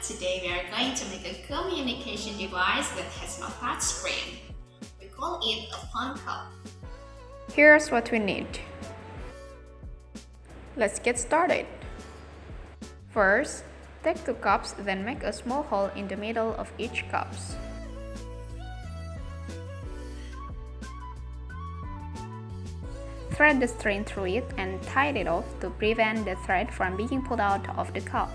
Today we are going to make a communication device that has no touch screen. We call it a phone cup. Here's what we need. Let's get started. First, take 2 cups, then make a small hole in the middle of each cup. Thread the string through it and tie it off to prevent the thread from being pulled out of the cup.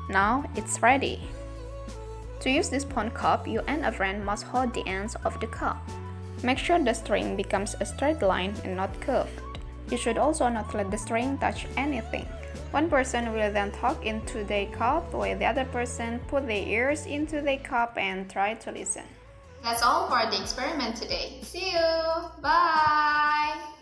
Now it's ready. To use this phone cup, you and a friend must hold the ends of the cup. Make sure the string becomes a straight line and not curved. You should also not let the string touch anything. One person will then talk into the cup while the other person put their ears into the cup and try to listen. That's all for the experiment today. See you! Bye!